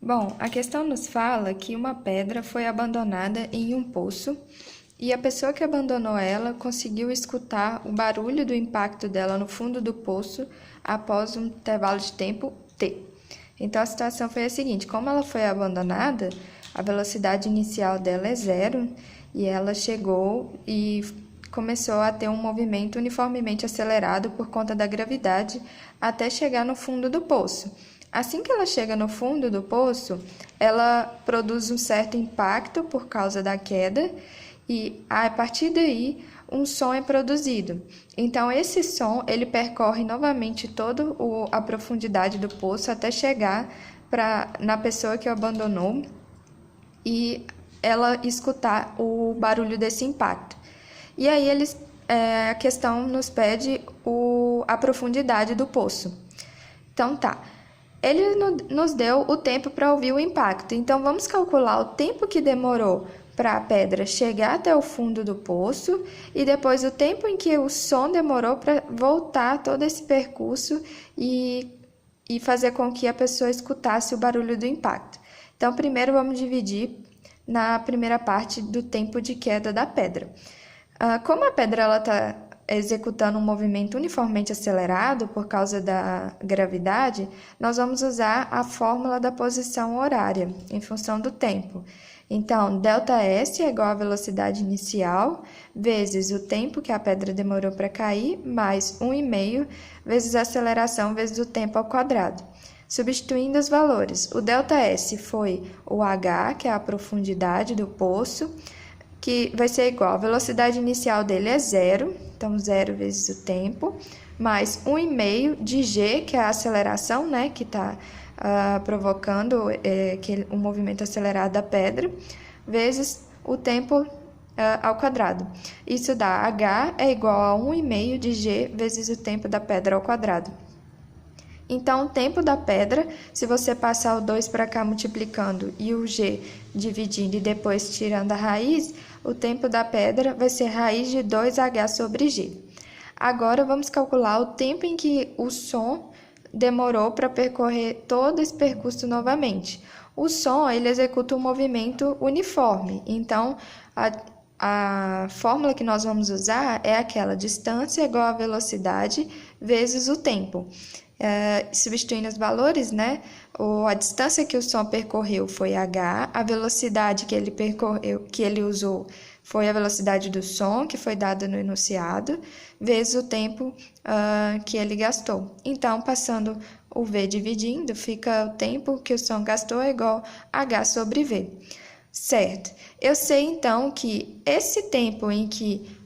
Bom, a questão nos fala que uma pedra foi abandonada em um poço e a pessoa que abandonou ela conseguiu escutar o barulho do impacto dela no fundo do poço após um intervalo de tempo T. Então a situação foi a seguinte: como ela foi abandonada, a velocidade inicial dela é 0 e ela chegou e começou a ter um movimento uniformemente acelerado por conta da gravidade até chegar no fundo do poço. Assim que ela chega no fundo do poço, ela produz um certo impacto por causa da queda e a partir daí um som é produzido. Então esse som ele percorre novamente toda a profundidade do poço até chegar na pessoa que o abandonou e ela escutar o barulho desse impacto. E aí a questão nos pede a profundidade do poço. Então tá. Ele nos deu o tempo para ouvir o impacto, então vamos calcular o tempo que demorou para a pedra chegar até o fundo do poço e depois o tempo em que o som demorou para voltar todo esse percurso e fazer com que a pessoa escutasse o barulho do impacto. Então, primeiro vamos dividir na primeira parte do tempo de queda da pedra. Como a pedra está executando um movimento uniformemente acelerado por causa da gravidade, nós vamos usar a fórmula da posição horária em função do tempo. Então, ΔS é igual à velocidade inicial vezes o tempo que a pedra demorou para cair, mais 1,5 vezes a aceleração vezes o tempo ao quadrado. Substituindo os valores, o ΔS foi o H, que é a profundidade do poço, que vai ser igual, a velocidade inicial dele é 0, então 0 vezes o tempo, mais 1,5 de G, que é a aceleração, né, que está provocando o movimento acelerado da pedra, vezes o tempo ao quadrado. Isso dá H é igual a 1,5 de G vezes o tempo da pedra ao quadrado. Então, o tempo da pedra, se você passar o 2 para cá multiplicando e o G dividindo e depois tirando a raiz, o tempo da pedra vai ser raiz de 2H sobre G. Agora, vamos calcular o tempo em que o som demorou para percorrer todo esse percurso novamente. O som, ele executa um movimento uniforme, então a fórmula que nós vamos usar é aquela distância igual a velocidade vezes o tempo. Substituindo os valores, né? A distância que o som percorreu foi h, a velocidade que ele usou foi a velocidade do som, que foi dada no enunciado, vezes o tempo que ele gastou. Então, passando o v dividindo, fica o tempo que o som gastou é igual a h sobre v. Certo. Eu sei, então, que esse tempo em que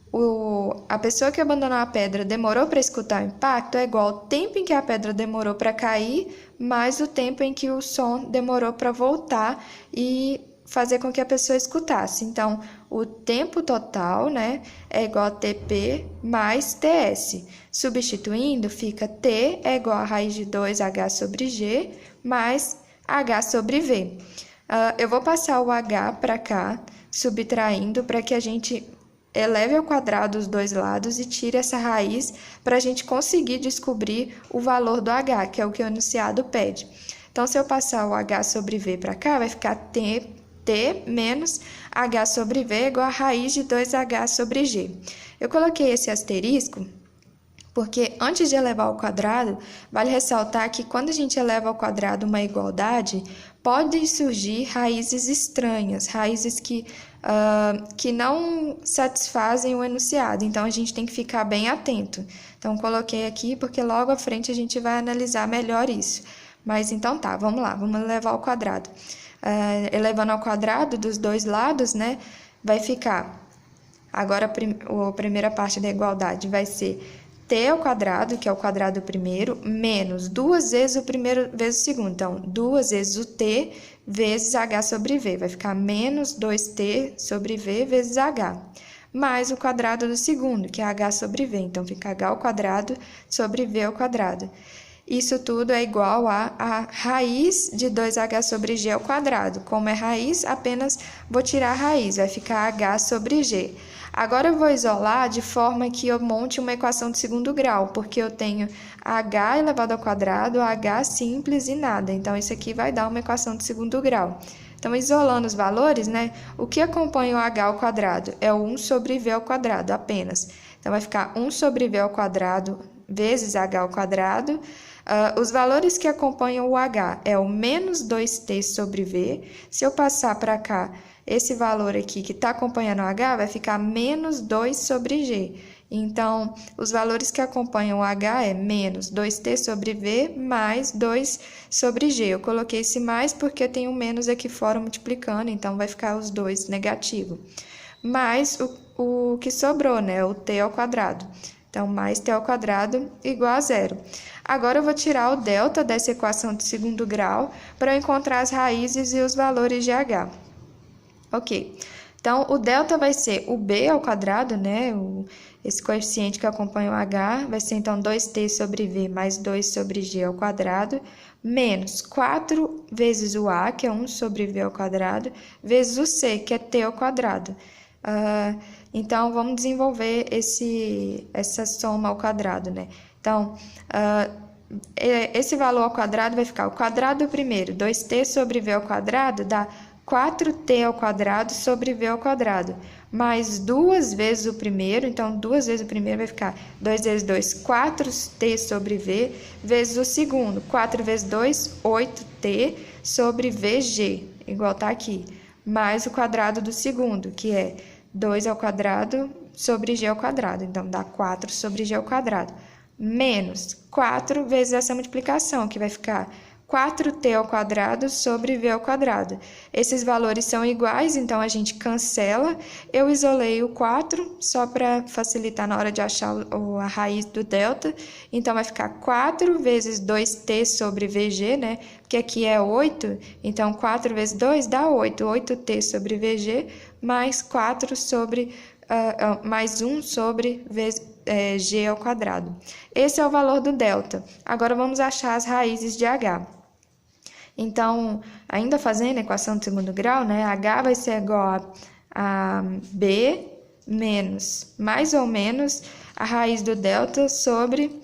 a pessoa que abandonou a pedra demorou para escutar o impacto é igual ao tempo em que a pedra demorou para cair, mais o tempo em que o som demorou para voltar e fazer com que a pessoa escutasse. Então, o tempo total, né, é igual a TP mais TS. Substituindo, fica T é igual a raiz de 2H sobre G mais H sobre V. Eu vou passar o H para cá, subtraindo, para que a gente eleve ao quadrado os dois lados e tire essa raiz para a gente conseguir descobrir o valor do H, que é o que o enunciado pede. Então, se eu passar o H sobre V para cá, vai ficar T menos H sobre V igual a raiz de 2H sobre G. Eu coloquei esse asterisco porque antes de elevar ao quadrado, vale ressaltar que quando a gente eleva ao quadrado uma igualdade, podem surgir raízes estranhas, raízes que não satisfazem o enunciado. Então, a gente tem que ficar bem atento. Então, coloquei aqui porque logo à frente a gente vai analisar melhor isso. Mas então tá, vamos lá, vamos elevar ao quadrado. Elevando ao quadrado dos dois lados, né, vai ficar... Agora, a primeira parte da igualdade vai ser t ao quadrado, que é o quadrado primeiro, menos 2 vezes o primeiro vezes o segundo. Então, 2 vezes o t vezes h sobre v. Vai ficar menos 2t sobre v vezes h. Mais o quadrado do segundo, que é h sobre v. Então, fica h ao quadrado sobre v ao quadrado. Isso tudo é igual a raiz de 2h sobre g ao quadrado. Como é raiz, apenas vou tirar a raiz, vai ficar h sobre g. Agora eu vou isolar de forma que eu monte uma equação de segundo grau, porque eu tenho h elevado ao quadrado, h simples e nada. Então, isso aqui vai dar uma equação de segundo grau. Então, isolando os valores, né? O que acompanha o h ao quadrado? É o 1 sobre v ao quadrado apenas. Então, vai ficar 1 sobre v ao quadrado vezes h ao quadrado. Os valores que acompanham o h é o menos 2t sobre v. Se eu passar para cá, esse valor aqui que está acompanhando o h vai ficar menos 2 sobre g. Então, os valores que acompanham o h é menos 2t sobre v mais 2 sobre g. Eu coloquei esse mais porque tem um menos aqui fora multiplicando, então vai ficar os dois negativo. Mais o que sobrou, né? O t ao quadrado. Então, mais t ao quadrado igual a zero. Agora, eu vou tirar o delta dessa equação de segundo grau para eu encontrar as raízes e os valores de h. Ok. Então, o delta vai ser o b ao quadrado, né? Esse coeficiente que acompanha o h vai ser, então, 2t sobre v mais 2 sobre g ao quadrado, menos 4 vezes o a, que é 1 sobre v ao quadrado, vezes o c, que é t ao quadrado. Então, vamos desenvolver essa soma ao quadrado, né? Então, esse valor ao quadrado vai ficar o quadrado do primeiro, 2t sobre v ao quadrado, dá 4t ao quadrado sobre v ao quadrado, mais 2 vezes o primeiro, então 2 vezes o primeiro vai ficar 2 vezes 2, 4t sobre v, vezes o segundo, 4 vezes 2, 8t sobre vg, igual tá aqui, mais o quadrado do segundo, que é 2 ao quadrado sobre g ao quadrado, então dá 4 sobre g ao quadrado, menos 4 vezes essa multiplicação, que vai ficar 4t ao quadrado sobre v ao quadrado. Esses valores são iguais, então a gente cancela. Eu isolei o 4, só para facilitar na hora de achar a raiz do delta. Então, vai ficar 4 vezes 2t sobre vg, né? Porque aqui é 8, então 4 vezes 2 dá 8. 8t sobre vg, mais 4 sobre... mais 1 sobre g ao quadrado. Esse é o valor do delta. Agora, vamos achar as raízes de h. Então, ainda fazendo a equação de segundo grau, né? H vai ser igual a B menos, mais ou menos, a raiz do delta sobre